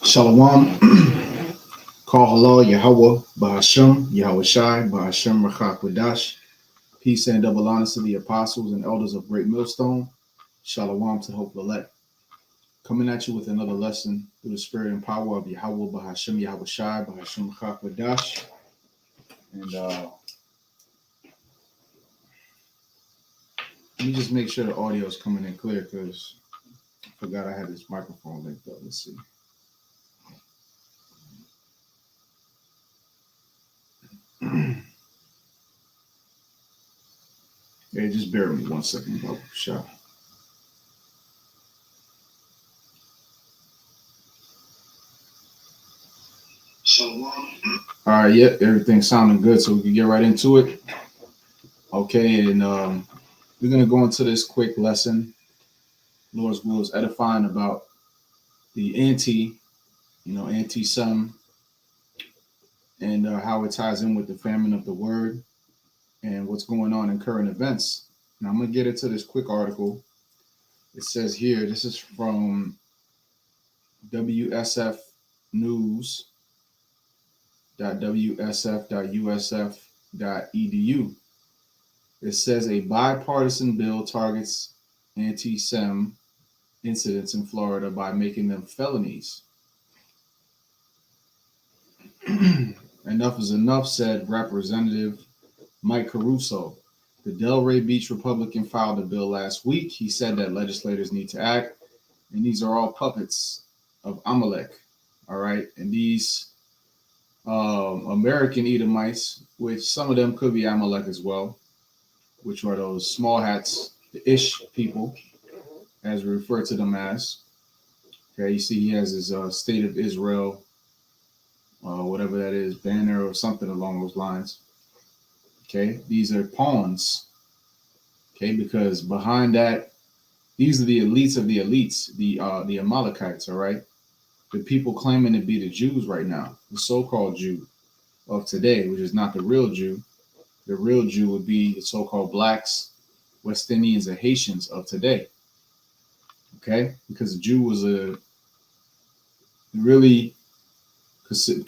Shalom. Call halal Yahweh Bahasham Yahweh Shai Bahasham Rachak Wadash. Peace and double honors to the apostles and elders of Great Millstone. Shalom to Hope Elect. Coming at you with another lesson through the spirit and power of Yahweh Bahasham Yahweh Shai Bahasham Rachak Wadash. And let me just make sure the audio is coming in clear because I forgot I had this microphone linked up. Let's see. Yeah, just bear with me 1 second, bro. Sure. All right, yep, everything's sounding good, so we can get right into it. Okay, and we're gonna go into this quick lesson. Lord's will is edifying about the anti-some, and how it ties in with the famine of the word and what's going on in current events. Now I'm gonna get into this quick article. It says here, this is from wsfnews.wsf.usf.edu. It says a bipartisan bill targets anti-Sem incidents in Florida by making them felonies. Enough is enough, said Representative Mike Caruso. The Delray Beach Republican filed a bill last week. He said that legislators need to act, and these are all puppets of Amalek. All right, and these American Edomites, which some of them could be Amalek as well, which are those small hats, the Ish people, as we refer to them as. Okay, you see he has his State of Israel, whatever that is, banner or something along those lines. Okay, these are pawns. Okay, because behind that, these are the elites of the elites, the Amalekites. All right, the people claiming to be the Jews right now, the so-called Jew of today, which is not the real Jew. The real Jew would be the so-called blacks, West Indians, and Haitians of today. Okay, because the Jew was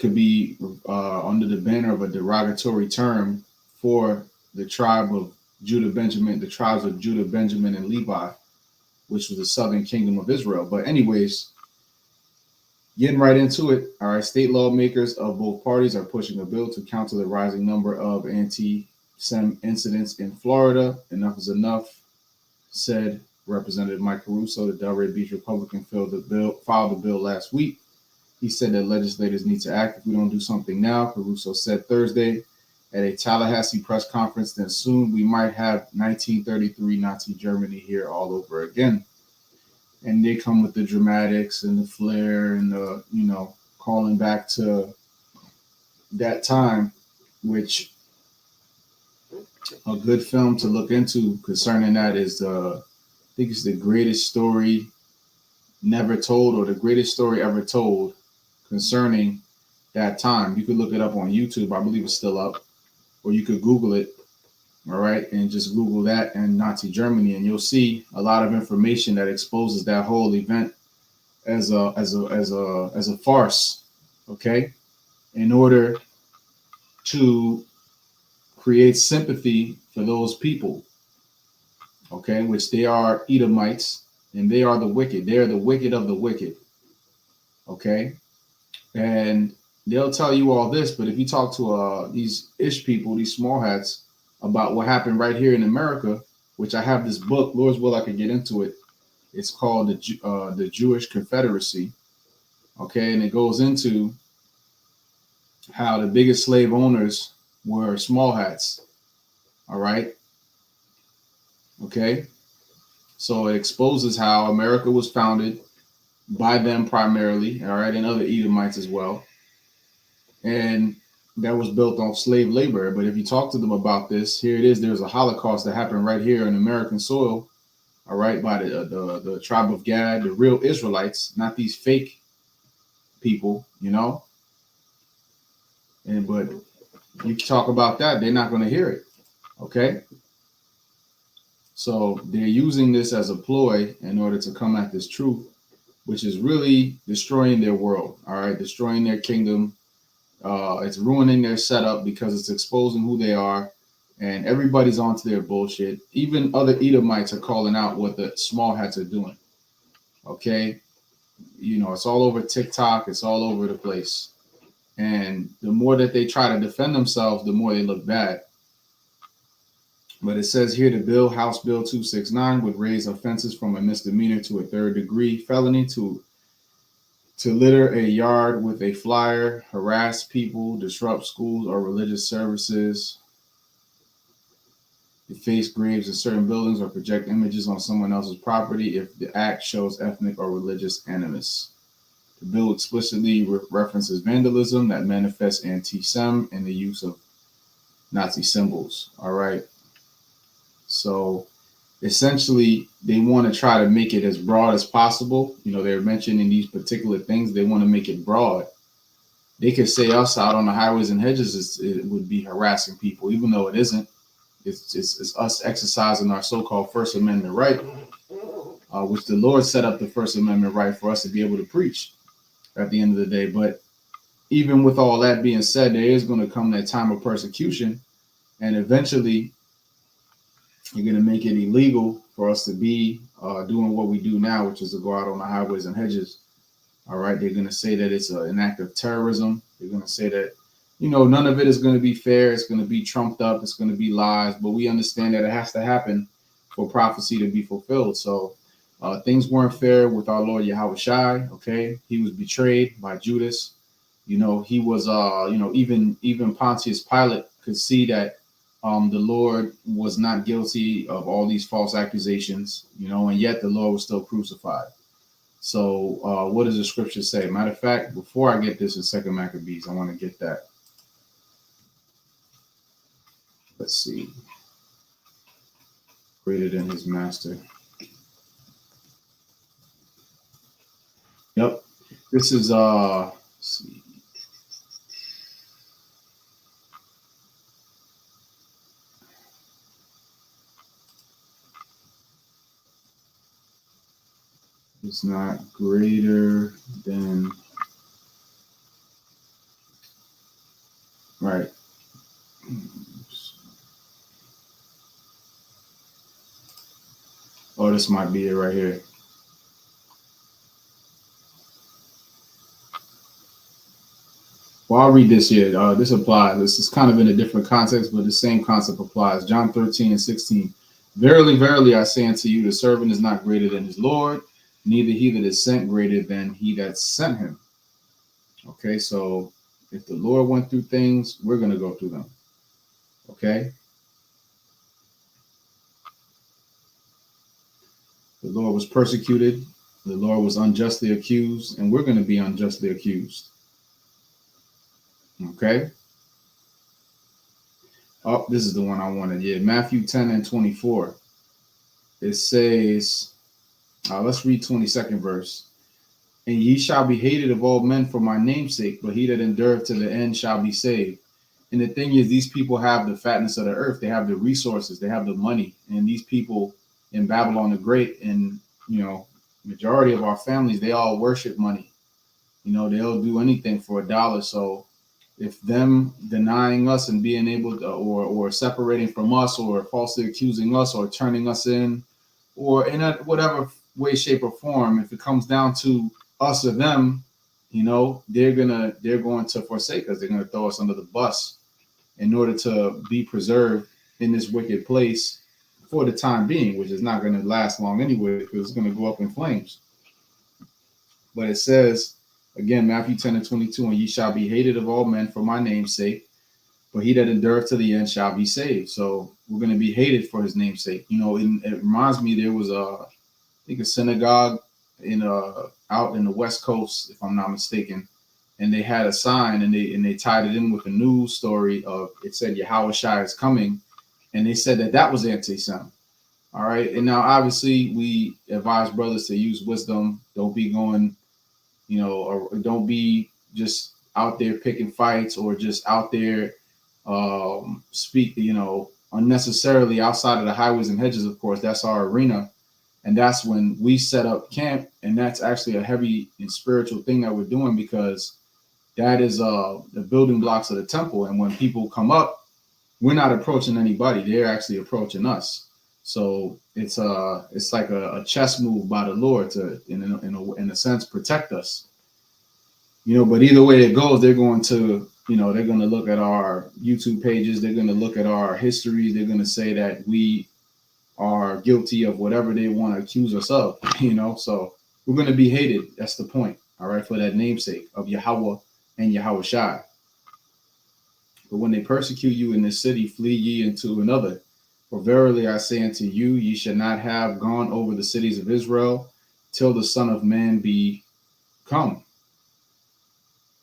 could be under the banner of a derogatory term for the tribe of Judah, Benjamin, the tribes of Judah, Benjamin, and Levi, which was the southern kingdom of Israel. But anyways, getting right into it. All right, state lawmakers of both parties are pushing a bill to counter the rising number of anti-Sem incidents in Florida. Enough is enough, said Representative Mike Caruso. The Delray Beach Republican filed the bill last week. He said that legislators need to act if we don't do something now. Caruso said Thursday at a Tallahassee press conference, then soon we might have 1933 Nazi Germany here all over again. And they come with the dramatics and the flair and the, calling back to that time, which a good film to look into concerning that is, I think it's the greatest story never told, or the greatest story ever told concerning that time. You could look it up on YouTube. I believe it's still up, or you could Google it. All right, and just Google that and Nazi Germany, and you'll see a lot of information that exposes that whole event as a farce. Okay, in order to create sympathy for those people. Okay, which they are Edomites, and they are the wicked. They are the wicked of the wicked. Okay, and they'll tell you all this, but if you talk to these Ish people, these small hats, about what happened right here in America, which I have this book, Lord's will, I could get into it. It's called the Jewish Confederacy. Okay, and it goes into how the biggest slave owners were small hats. All right. Okay. So it exposes how America was founded by them primarily, all right, and other Edomites as well. And that was built on slave labor. But if you talk to them about this, here it is. There's a Holocaust that happened right here in American soil, all right, by the tribe of Gad, the real Israelites, not these fake people, And but you talk about that, they're not going to hear it. Okay. So they're using this as a ploy in order to come at this truth which is really destroying their world. All right, destroying their kingdom. It's ruining their setup because it's exposing who they are, and everybody's onto their bullshit. Even other Edomites are calling out what the small hats are doing. Okay, it's all over TikTok. It's all over the place. And the more that they try to defend themselves, the more they look bad. But it says here the bill, House Bill 269, would raise offenses from a misdemeanor to a third-degree felony to litter a yard with a flyer, harass people, disrupt schools or religious services, deface graves in certain buildings, or project images on someone else's property if the act shows ethnic or religious animus. The bill explicitly references vandalism that manifests anti-Sem and the use of Nazi symbols. All right. So essentially, they want to try to make it as broad as possible. They're mentioning these particular things. They want to make it broad. They could say us out on the highways and hedges, it would be harassing people, even though it isn't. It's us exercising our so-called First Amendment right, which the Lord set up the First Amendment right for us to be able to preach at the end of the day. But even with all that being said, there is going to come that time of persecution, and eventually you're going to make it illegal for us to be doing what we do now, which is to go out on the highways and hedges. All right. They're going to say that it's an act of terrorism. They're going to say that, none of it is going to be fair. It's going to be trumped up. It's going to be lies. But we understand that it has to happen for prophecy to be fulfilled. So things weren't fair with our Lord Yahweh Shai. Okay. He was betrayed by Judas. He was, even Pontius Pilate could see that the Lord was not guilty of all these false accusations, and yet the Lord was still crucified. So what does the scripture say? Matter of fact, before I get this in 2 Maccabees, I want to get that. Let's see. Greater than his master. Yep. This is, let's see. It's not greater than, right. Oh, this might be it right here. Well, I'll read this here. This applies. This is kind of in a different context, but the same concept applies. John 13:16. Verily, verily, I say unto you, the servant is not greater than his Lord, neither he that is sent greater than he that sent him. Okay, so if the Lord went through things, we're going to go through them. Okay? The Lord was persecuted. The Lord was unjustly accused, and we're going to be unjustly accused. Okay? Oh, this is the one I wanted. Yeah, Matthew 10:24. It says, let's read 22nd verse. And ye shall be hated of all men for my name's sake, but he that endureth to the end shall be saved. And the thing is, these people have the fatness of the earth. They have the resources. They have the money. And these people in Babylon the Great, and, majority of our families, they all worship money. They'll do anything for a dollar. So if them denying us and being able to, or separating from us, or falsely accusing us, or turning us in, or in whatever way, shape, or form, if it comes down to us or them, they're going to forsake us. They're going to throw us under the bus in order to be preserved in this wicked place for the time being, which is not going to last long anyway, because it's going to go up in flames. But it says, again, Matthew 10:22, and ye shall be hated of all men for my name's sake, but he that endureth to the end shall be saved. So we're going to be hated for his name's sake. It reminds me, there was I think a synagogue out in the West Coast, if I'm not mistaken, and they had a sign, and they tied it in with a news story of, it said Yahweh Shai is coming, and they said that was anti-Sem. All right, and now obviously we advise brothers to use wisdom. Don't be going, or don't be just out there picking fights, or just out there speak, unnecessarily outside of the highways and hedges. Of course, that's our arena. And that's when we set up camp. And that's actually a heavy and spiritual thing that we're doing, because that is the building blocks of the temple. And when people come up, we're not approaching anybody. They're actually approaching us. So it's like a chess move by the Lord to, in a sense, protect us. But either way it goes, they're going to, they're going to look at our YouTube pages. They're going to look at our history. They're going to say that we are guilty of whatever they want to accuse us of, So we're going to be hated. That's the point. All right. For that namesake of Yahweh and Yahweh Shai. But when they persecute you in this city, flee ye into another. For verily I say unto you, ye shall not have gone over the cities of Israel till the Son of Man be come.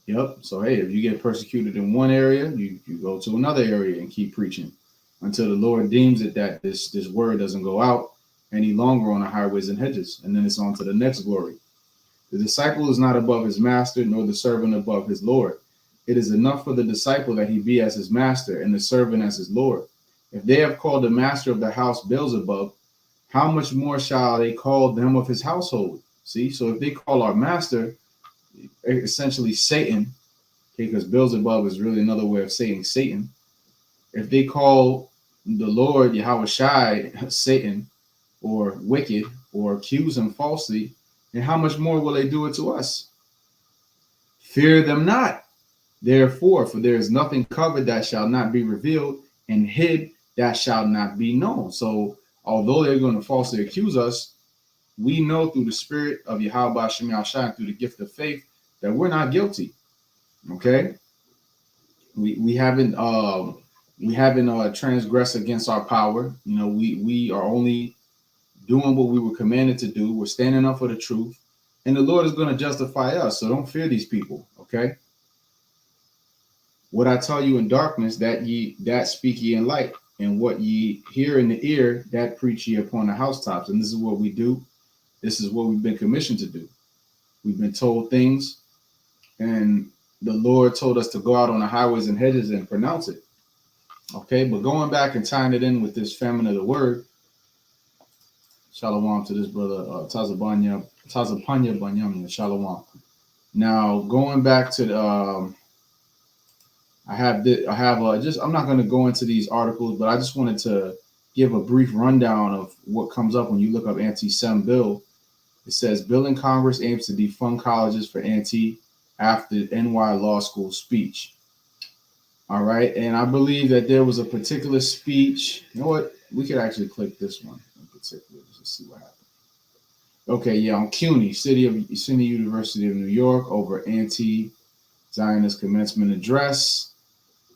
Yep. So, hey, if you get persecuted in one area, you go to another area and keep preaching until the Lord deems it that this word doesn't go out any longer on the highways and hedges. And then it's on to the next glory. The disciple is not above his master, nor the servant above his Lord. It is enough for the disciple that he be as his master, and the servant as his Lord. If they have called the master of the house Beelzebub, how much more shall they call them of his household? See, so if they call our master essentially Satan, okay, because Beelzebub is really another way of saying Satan. If they call the Lord Yahweh Shai Satan or wicked, or accuse him falsely, then how much more will they do it to us? Fear them not, therefore, for there is nothing covered that shall not be revealed, and hid that shall not be known. So although they're going to falsely accuse us, we know through the spirit of Yahweh Shem Yahshua, through the gift of faith, that we're not guilty. Okay, we haven't transgressed against our power. We are only doing what we were commanded to do. We're standing up for the truth, and the Lord is going to justify us. So don't fear these people. Okay. What I tell you in darkness, that speak ye in light, and what ye hear in the ear, that preach ye upon the housetops. And this is what we do. This is what we've been commissioned to do. We've been told things, and the Lord told us to go out on the highways and hedges and pronounce it. Okay, but going back and tying it in with this famine of the word, shalom to this brother Tazapanya Banyamya, shalom. Now going back to the, I'm not going to go into these articles, but I just wanted to give a brief rundown of what comes up when you look up anti-Sem bill. It says bill in Congress aims to defund colleges for anti after NY law school speech. All right. And I believe that there was a particular speech. You know what? We could actually click this one in particular just to see what happened. Okay. Yeah. On CUNY, City University of New York, over anti-Zionist commencement address.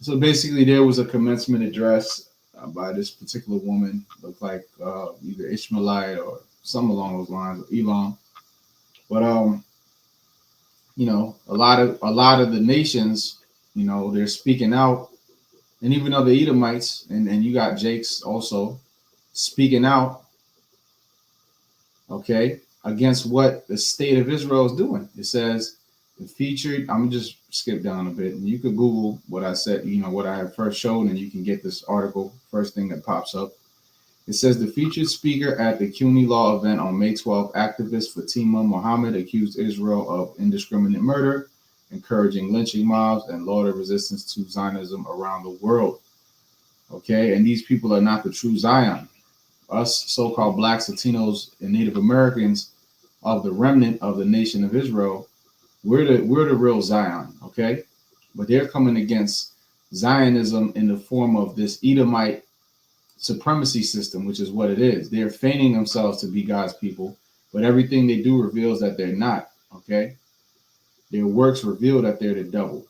So basically there was a commencement address by this particular woman, looked like either Ishmaelite or something along those lines, or Elam. But a lot of the nations, they're speaking out, and even other Edomites, and you got Jakes also speaking out, okay, against what the state of Israel is doing. It says the featured. I'm gonna just skip down a bit, and you could Google what I said, what I had first showed, and you can get this article first thing that pops up. It says the featured speaker at the CUNY Law event on May 12th, activist Fatima Mohammed accused Israel of indiscriminate murder, encouraging lynching mobs, and lauded resistance to Zionism around the world. Okay, and these people are not the true Zion. Us so-called Blacks, Latinos, and Native Americans of the remnant of the nation of Israel, we're the real Zion. Okay, but they're coming against Zionism in the form of this Edomite supremacy system, which is what it is. They're feigning themselves to be God's people, but everything they do reveals that they're not. Okay, their works reveal that they're the devil.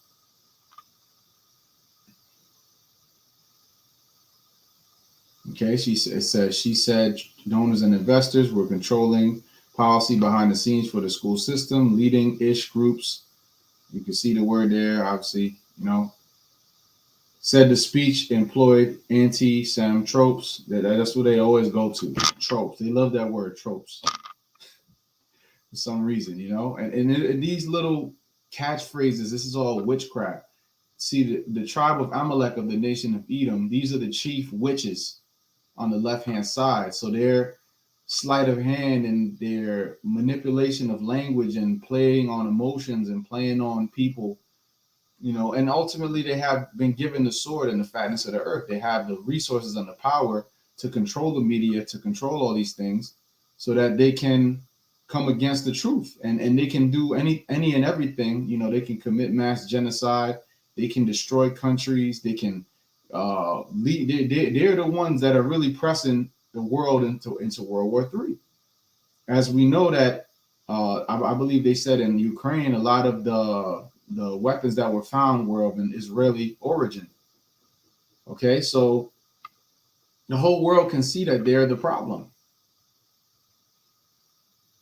Okay, she said donors and investors were controlling policy behind the scenes for the school system, leading ish groups. You can see the word there, obviously, said the speech employed anti-Sem tropes. That's what they always go to. Tropes. They love that word, tropes. For some reason, and these little catchphrases, this is all witchcraft. See, the tribe of Amalek of the nation of Edom, these are the chief witches on the left-hand side. So they're sleight of hand and their manipulation of language and playing on emotions and playing on people, and ultimately they have been given the sword and the fatness of the earth. They have the resources and the power to control the media, to control all these things, so that they can come against the truth, and they can do any and everything. They can commit mass genocide, they can destroy countries, they can lead. They're the ones that are really pressing the world into World War III. As we know that, I believe they said in Ukraine, a lot of the weapons that were found were of an Israeli origin. Okay, so the whole world can see that they're the problem.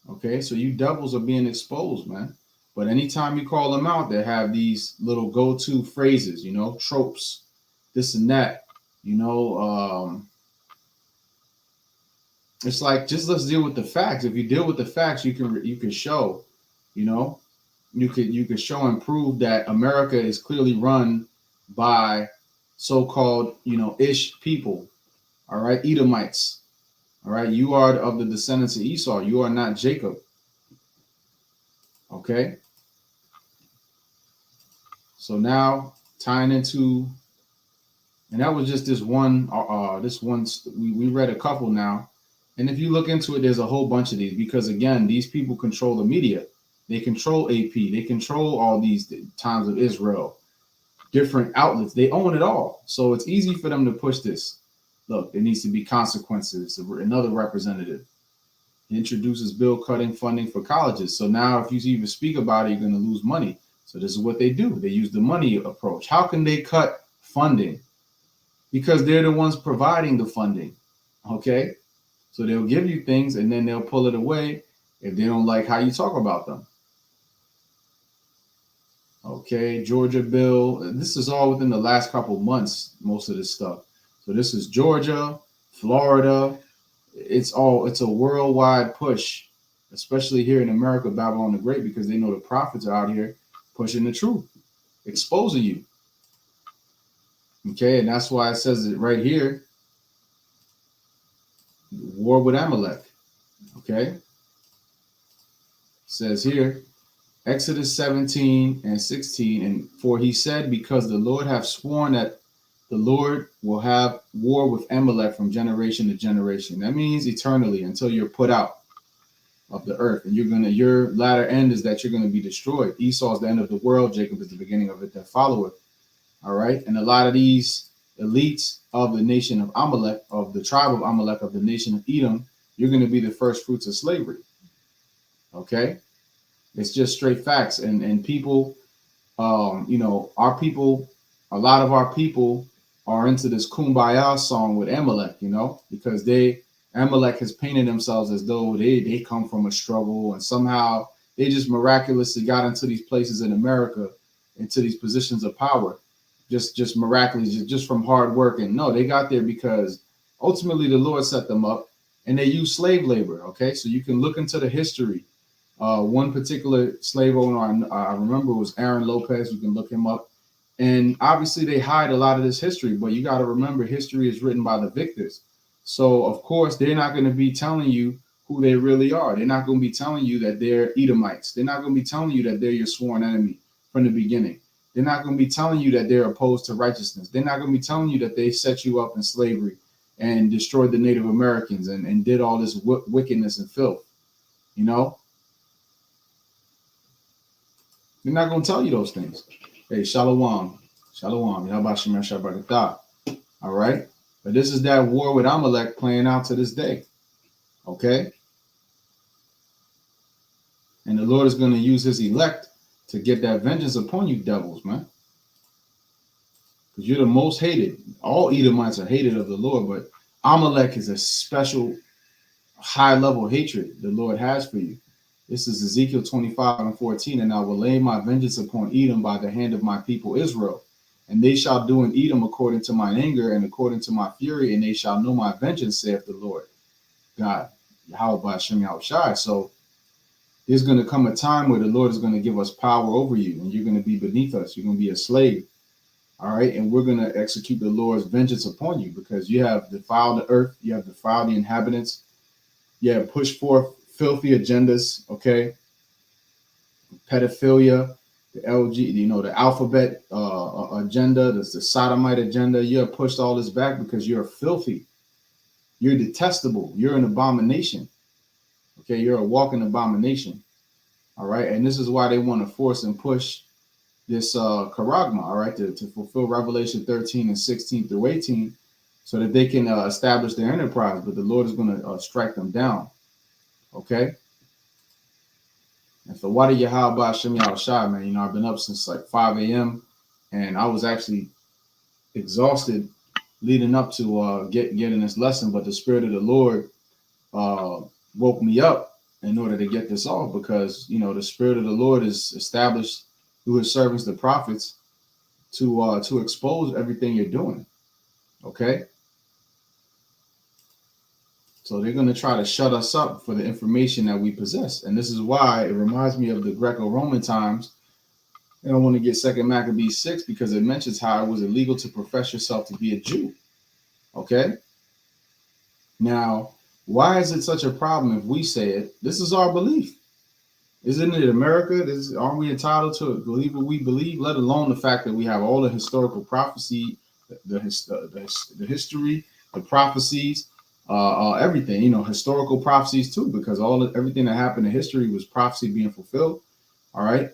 Okay, so you devils are being exposed, man. But anytime you call them out, they have these little go-to phrases, tropes, this and that. You know, it's like, just let's deal with the facts. If you deal with the facts, you can show, you know, you can show and prove that America is clearly run by so-called, ish people. All right, Edomites. All right, you are of the descendants of Esau. You are not Jacob. Okay. So now tying into, and that was just this one. We read a couple now, and if you look into it, there's a whole bunch of these, because again, these people control the media. They control AP. They control all these Times of Israel, different outlets. They own it all. So it's easy for them to push this. Look, there needs to be consequences. Another representative. He introduces bill cutting funding for colleges. So now if you even speak about it, you're going to lose money. So this is what they do. They use the money approach. How can they cut funding? Because they're the ones providing the funding. Okay? So they'll give you things and then they'll pull it away if they don't like how you talk about them. Okay, Georgia bill. This is all within the last couple months, most of this stuff. So this is Georgia, Florida. It's a worldwide push, especially here in America, Babylon the Great, because they know the prophets are out here pushing the truth, exposing you. Okay, and that's why it says it right here. War with Amalek. Okay. It says here, Exodus 17 and 16, and for he said, because the Lord hath sworn that the Lord will have war with Amalek from generation to generation. That means eternally, until you're put out of the earth. And your latter end is that you're going to be destroyed. Esau is the end of the world. Jacob is the beginning of it that followeth. All right. And a lot of these elites of the nation of Amalek, of the tribe of Amalek, of the nation of Edom, you're going to be the first fruits of slavery. Okay. It's just straight facts. And people, our people, a lot of our people are into this kumbaya song with Amalek, because Amalek has painted themselves as though they come from a struggle, and somehow they just miraculously got into these places in America, into these positions of power, just miraculously, just from hard work. And no, they got there because ultimately the Lord set them up, and they used slave labor. Okay, so you can look into the history. One particular slave owner, I remember, was Aaron Lopez. You can look him up. And obviously they hide a lot of this history, but you got to remember, history is written by the victors. So of course, they're not going to be telling you who they really are. They're not going to be telling you that they're Edomites. They're not going to be telling you that they're your sworn enemy from the beginning. They're not going to be telling you that they're opposed to righteousness. They're not going to be telling you that they set you up in slavery and destroyed the Native Americans and did all this wickedness and filth. They're not going to tell you those things. Hey, Shalom. Shalom. Yabashim Shabbat. All right. But this is that war with Amalek playing out to this day. Okay. And the Lord is going to use his elect to get that vengeance upon you devils, man. Because you're the most hated. All Edomites are hated of the Lord, but Amalek is a special high level hatred the Lord has for you. This is Ezekiel 25 and 14. And I will lay my vengeance upon Edom by the hand of my people Israel. And they shall do in Edom according to mine anger and according to my fury, and they shall know my vengeance, saith the Lord God. Yahweh Hashem Yahushai. So there's going to come a time where the Lord is going to give us power over you, and you're going to be beneath us. You're going to be a slave. All right. And we're going to execute the Lord's vengeance upon you because you have defiled the earth. You have defiled the inhabitants. Yeah, push forth filthy agendas, okay? Pedophilia, the LG, the alphabet agenda, the sodomite agenda. You have pushed all this back because you're filthy. You're detestable. You're an abomination. Okay, you're a walking abomination. All right, and this is why they want to force and push this charagma, all right, to fulfill Revelation 13 and 16 through 18, so that they can establish their enterprise. But the Lord is going to strike them down. Okay. And so why do you how about Shem Shai, man? I've been up since like 5 a.m. and I was actually exhausted leading up to getting this lesson, but the Spirit of the Lord woke me up in order to get this off, because the Spirit of the Lord is established through His servants, the prophets, to expose everything you're doing. Okay. So they're going to try to shut us up for the information that we possess. And this is why it reminds me of the Greco-Roman times. And I want to get 2 Maccabees 6, because it mentions how it was illegal to profess yourself to be a Jew. Okay. Now, why is it such a problem if we say it? This is our belief. Isn't it America? Aren't we entitled to believe what we believe, let alone the fact that we have all the historical prophecy, the history, the prophecies, everything, historical prophecies too, because everything that happened in history was prophecy being fulfilled. All right.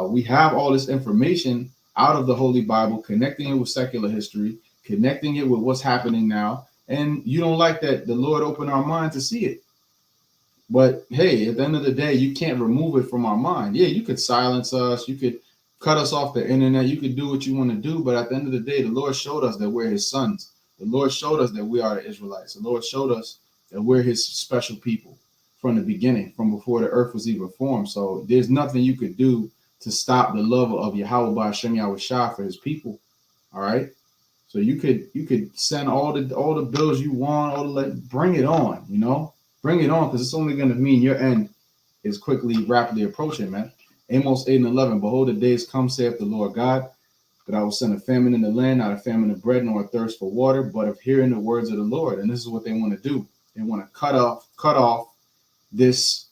We have all this information out of the Holy Bible, connecting it with secular history, connecting it with what's happening now. And you don't like that the Lord opened our mind to see it. But hey, at the end of the day, you can't remove it from our mind. Yeah, you could silence us. You could cut us off the internet. You could do what you want to do. But at the end of the day, the Lord showed us that we're His sons. The Lord showed us that we are the Israelites. The Lord showed us that we're His special people from the beginning, from before the earth was even formed. So there's nothing you could do to stop the love of Yahweh by Shem Yahushua for His people. All right. So you could send all the bills you want, bring it on, bring it on, because it's only going to mean your end is rapidly approaching, man. Amos 8 and 11, behold, the days come, saith the Lord God, that I will send a famine in the land, not a famine of bread, nor a thirst for water, but of hearing the words of the Lord. And this is what they want to do. They want to cut off this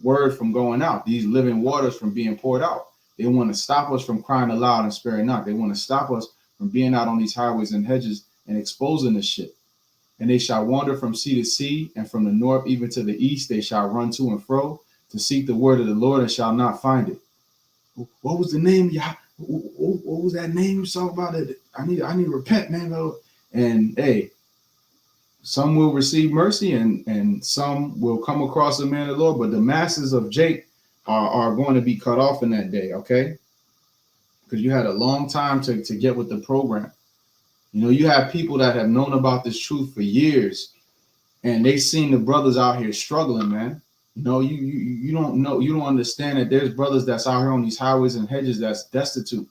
word from going out, these living waters from being poured out. They want to stop us from crying aloud and sparing not. They want to stop us from being out on these highways and hedges and exposing this shit. And they shall wander from sea to sea, and from the north even to the east they shall run to and fro to seek the word of the Lord and shall not find it. What was the name? What was that name you talking about? I need to repent, man. And hey, some will receive mercy and some will come across the man of the Lord, but the masses of Jake are going to be cut off in that day, okay? Because you had a long time to get with the program. You have people that have known about this truth for years, and they've seen the brothers out here struggling, man. You don't know, you don't understand that there's brothers that's out here on these highways and hedges that's destitute.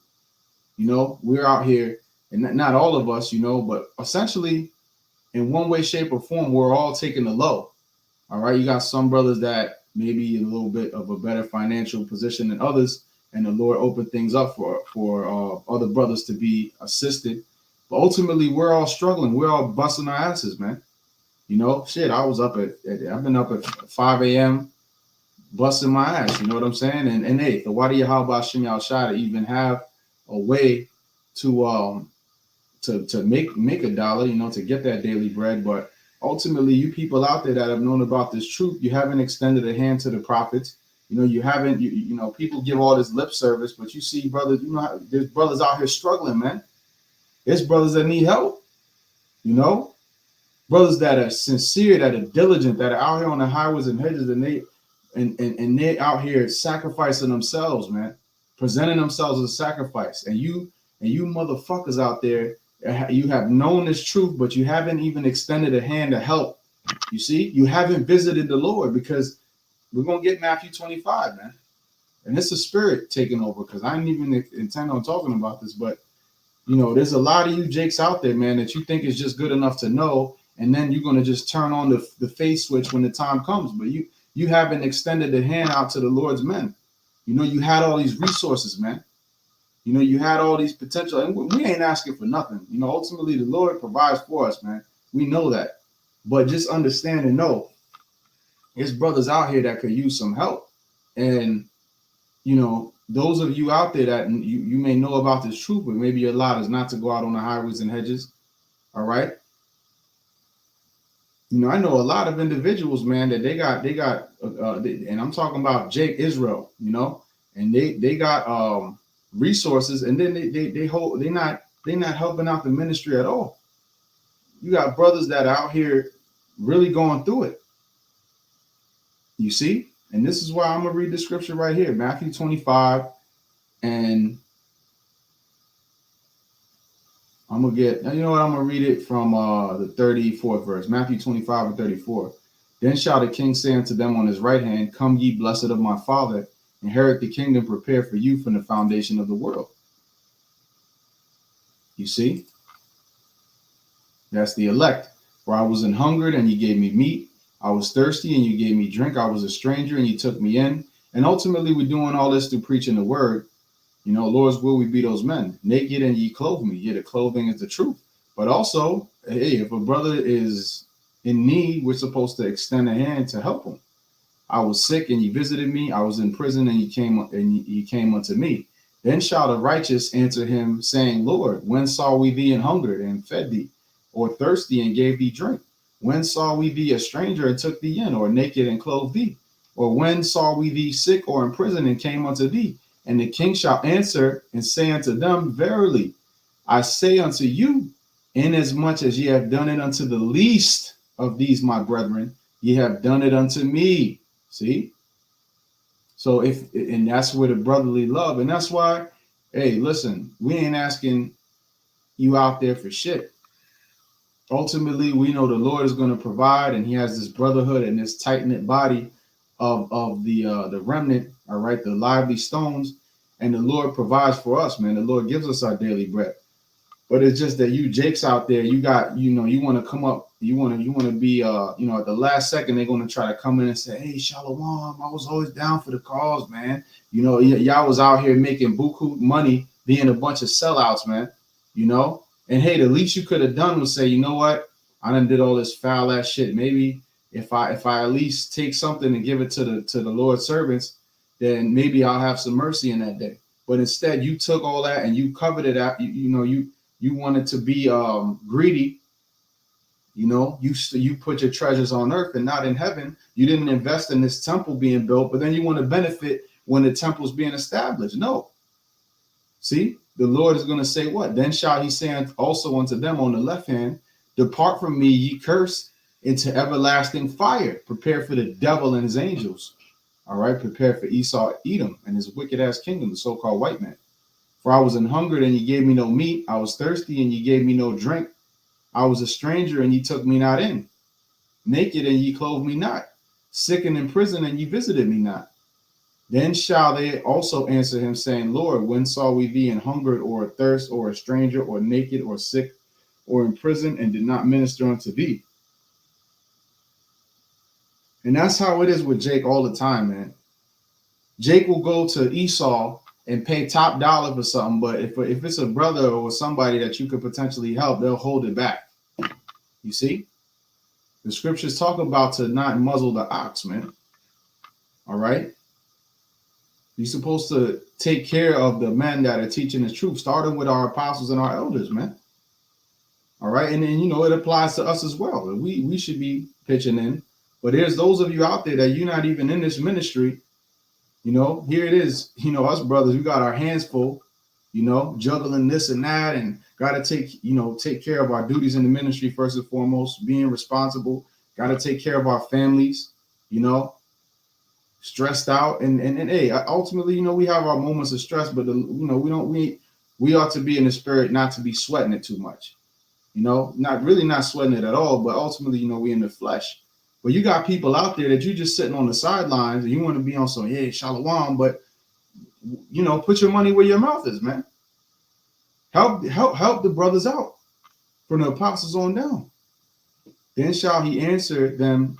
We're out here, and not all of us, but essentially in one way, shape, or form, we're all taking the low. All right. You got some brothers that maybe a little bit of a better financial position than others, and the Lord opened things up for other brothers to be assisted. But ultimately, we're all struggling. We're all busting our asses, man. Shit, I've been up at 5 a.m. busting my ass. You know what I'm saying? And hey, the why do you how about Shem Shai to even have a way to make a dollar, to get that daily bread. But ultimately, you people out there that have known about this truth, you haven't extended a hand to the prophets. You haven't, people give all this lip service, but you see brothers, there's brothers out here struggling, man. There's brothers that need help, brothers that are sincere, that are diligent, that are out here on the highways and hedges, and they're out here sacrificing themselves, man, presenting themselves as a sacrifice. And you motherfuckers out there, you have known this truth, but you haven't even extended a hand to help. You see, you haven't visited the Lord, because we're going to get Matthew 25, man. And it's the Spirit taking over, because I didn't even intend on talking about this, but there's a lot of you jakes out there, man, that you think is just good enough to know, and then you're going to just turn on the face switch when the time comes. But you haven't extended the hand out to the Lord's men. You had all these resources, man. You had all these potential, and we ain't asking for nothing. Ultimately, the Lord provides for us, man. We know that. But just understand and know There's brothers out here that could use some help. And, those of you out there that you may know about this truth, but maybe your lot is not to go out on the highways and hedges. All right. I know a lot of individuals, man, that they got, and I'm talking about Jake Israel, and they got resources, and then they're not helping out the ministry at all. You got brothers that are out here really going through it. You see, and this is why I'm gonna read the scripture right here, Matthew 25, and I'm gonna I'm gonna read it from the 34th verse, Matthew 25 and 34. Then shall the king say unto them on his right hand, Come ye blessed of my Father, inherit the kingdom prepared for you from the foundation of the world. You see, that's the elect. For I was an hungered, and ye gave me meat. I was thirsty, and you gave me drink. I was a stranger, and you took me in. And ultimately, we're doing all this through preaching the word. Lord's will we be those men. Naked and ye clothe me. Yeah, the clothing is the truth. But also, hey, if a brother is in need, we're supposed to extend a hand to help him. I was sick and ye visited me. I was in prison and ye came unto me. Then shall the righteous answer him, saying, Lord, when saw we thee and hungered and fed thee, or thirsty and gave thee drink? When saw we thee a stranger and took thee in, or naked and clothed thee? Or when saw we thee sick or in prison and came unto thee? And the king shall answer and say unto them, Verily, I say unto you, inasmuch as ye have done it unto the least of these my brethren, ye have done it unto me. See? So and that's where the brotherly love, and that's why, hey, listen, we ain't asking you out there for shit. Ultimately, we know the Lord is going to provide, and he has this brotherhood and this tight-knit body of the remnant, all right, the lively stones, and the Lord provides for us, man. The Lord gives us our daily bread. But it's just that you Jakes out there, you got, you want to come up, you want to be, at the last second, they're going to try to come in and say, hey, Shalom, I was always down for the cause, man. Y'all was out here making buku money, being a bunch of sellouts, man, And hey, the least you could have done was say, you know what? I done did all this foul ass shit. Maybe if I at least take something and give it to the Lord's servants, then maybe I'll have some mercy in that day. But instead, you took all that and you covered it out. You wanted to be greedy. You put your treasures on earth and not in heaven. You didn't invest in this temple being built, but then you want to benefit when the temple's being established. No. See, the Lord is going to say what? Then shall he say also unto them on the left hand, Depart from me, ye cursed, into everlasting fire, prepared for the devil and his angels. All right, prepared for Esau, Edom, and his wicked ass kingdom, the so-called white man. For I was an hungered, and ye gave me no meat. I was thirsty, and ye gave me no drink. I was a stranger, and ye took me not in. Naked, and ye clothed me not. Sick and in prison, and ye visited me not. Then shall they also answer him, saying, Lord, when saw we thee in hungered, or athirst, or a stranger, or naked, or sick, or in prison, and did not minister unto thee? And that's how it is with Jake all the time, man. Jake will go to Esau and pay top dollar for something, but if it's a brother or somebody that you could potentially help, they'll hold it back. You see? The scriptures talk about to not muzzle the ox, man. All right? You're supposed to take care of the men that are teaching the truth, starting with our apostles and our elders, man. All right? And then, it applies to us as well. We should be pitching in. But there's those of you out there that you're not even in this ministry. Here it is, us brothers, we got our hands full, juggling this and that, and got to take care of our duties in the ministry first and foremost, being responsible, got to take care of our families, stressed out. And hey, ultimately, we have our moments of stress, but we ought to be in the spirit, not to be sweating it too much, not sweating it at all, but ultimately, we in the flesh. But you got people out there that you just sitting on the sidelines and you want to be on some, hey, shalom, but put your money where your mouth is, man. Help the brothers out from the apostles on down. Then shall he answer them,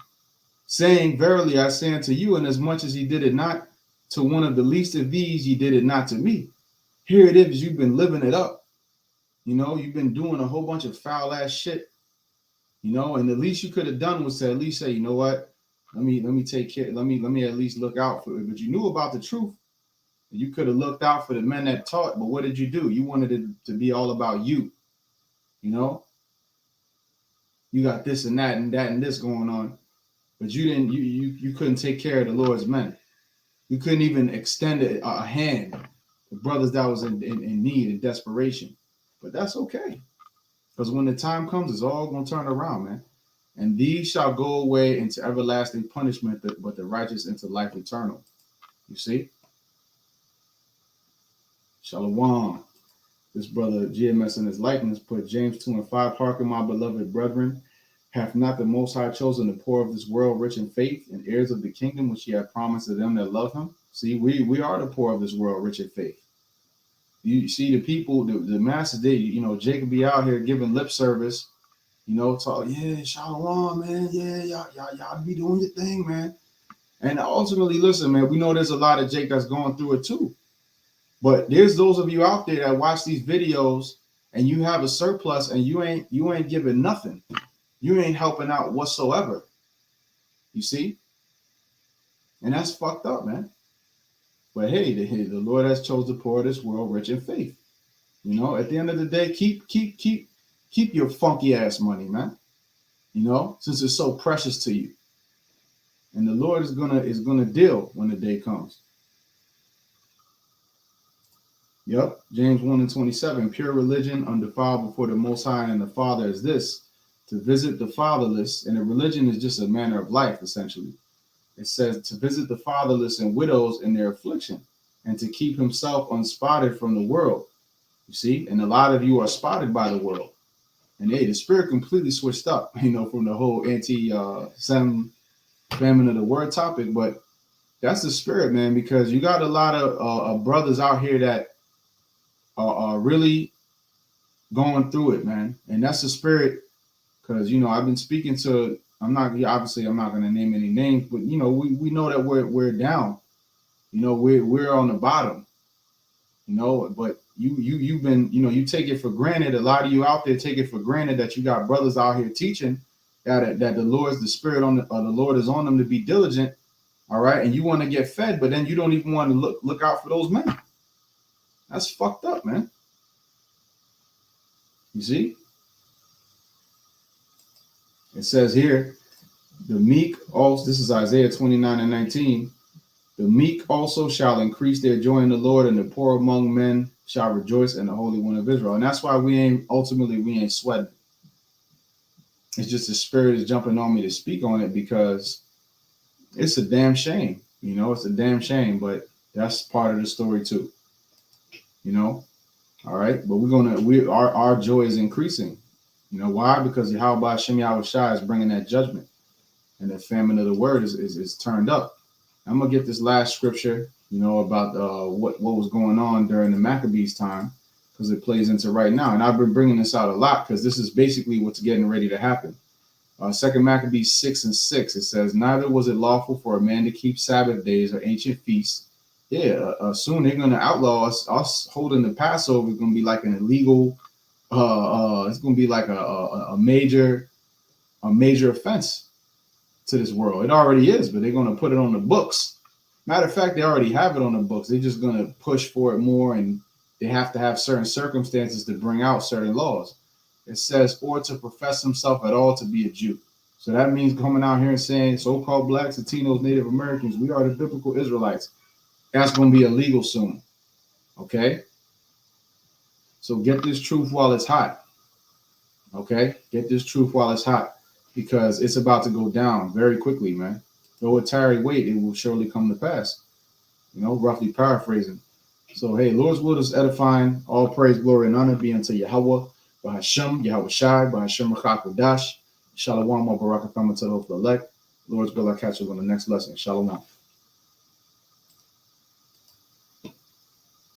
saying, Verily I say unto you, inasmuch as ye did it not to one of the least of these, ye did it not to me. Here it is, you've been living it up. You've been doing a whole bunch of foul ass shit. And the least you could have done was to at least say, you know what? Let me take care. Let me at least look out for it. But you knew about the truth. You could have looked out for the men that taught, but what did you do? You wanted it to be all about you. You know, you got this and that and that and this going on, but you didn't. You couldn't take care of the Lord's men. You couldn't even extend a hand to brothers that was in need and desperation. But that's okay, because when the time comes, it's all gonna turn around, man. And these shall go away into everlasting punishment, but the righteous into life eternal. You see? Shalom. This brother GMS in his likeness put James 2:5. Hearken, my beloved brethren, hath not the Most High chosen the poor of this world rich in faith and heirs of the kingdom which he hath promised to them that love him? See, we are the poor of this world rich in faith. You see, the people, the masses, Jacob be out here giving lip service, talk, yeah, shalom, man, yeah, y'all be doing your thing, man. And ultimately, listen, man, we know there's a lot of Jake that's going through it too. But there's those of you out there that watch these videos and you have a surplus and you ain't giving nothing. You ain't helping out whatsoever. You see? And that's fucked up, man. But hey, the Lord has chosen the poor of this world rich in faith. At the end of the day, keep your funky ass money, man. Since it's so precious to you. And the Lord is gonna deal when the day comes. Yep, James 1:27. Pure religion undefiled before the Most High and the Father is this, to visit the fatherless. And a religion is just a manner of life, essentially. It says to visit the fatherless and widows in their affliction and to keep himself unspotted from the world. You see? And a lot of you are spotted by the world. And hey, the spirit completely switched up, from the whole famine of the word topic. But that's the spirit, man, because you got a lot of brothers out here that are really going through it, man. And that's the spirit, because, I've been speaking to, I'm not going to name any names, but, we know that we're down. We're on the bottom, but you've been, you take it for granted. A lot of you out there take it for granted that you got brothers out here teaching that the spirit the Lord is on them to be diligent. All right. And you want to get fed, but then you don't even want to look out for those men. That's fucked up, man. You see? It says here, the meek also, this is Isaiah 29:19. The meek also shall increase their joy in the Lord, and the poor among men shall rejoice in the Holy One of Israel. And that's why we ain't sweating. It's just the spirit is jumping on me to speak on it, because it's a damn shame. It's a damn shame, but that's part of the story too. All right, but our joy is increasing. Why? Because Yahweh Shem Yahushua is bringing that judgment, and the famine of the word is turned up. I'm gonna get this last scripture, about what was going on during the Maccabees time, because it plays into right now. And I've been bringing this out a lot because this is basically what's getting ready to happen. 2 Maccabees 6:6, it says, neither was it lawful for a man to keep Sabbath days or ancient feasts. Yeah, soon they're going to outlaw us holding the Passover. Is going to be like an illegal, it's going to be like a major offense to this world. It already is, but they're going to put it on the books. Matter of fact, they already have it on the books. They're just going to push for it more, and they have to have certain circumstances to bring out certain laws. It says, or to profess himself at all to be a Jew. So that means coming out here and saying so-called blacks, Latinos, Native Americans, we are the biblical Israelites. That's going to be illegal soon. Okay? So get this truth while it's hot. Okay? Get this truth while it's hot, because it's about to go down very quickly, man. Though it tarry, wait, it will surely come to pass. Roughly paraphrasing. So, hey, Lord's will is edifying. All praise, glory, and honor be unto Yahweh, Bahashem, Yahweh Shai, Bahashem Rachak Shalom, Barakatama to the elect. Lord's will, I'll catch you on the next lesson. Shalom.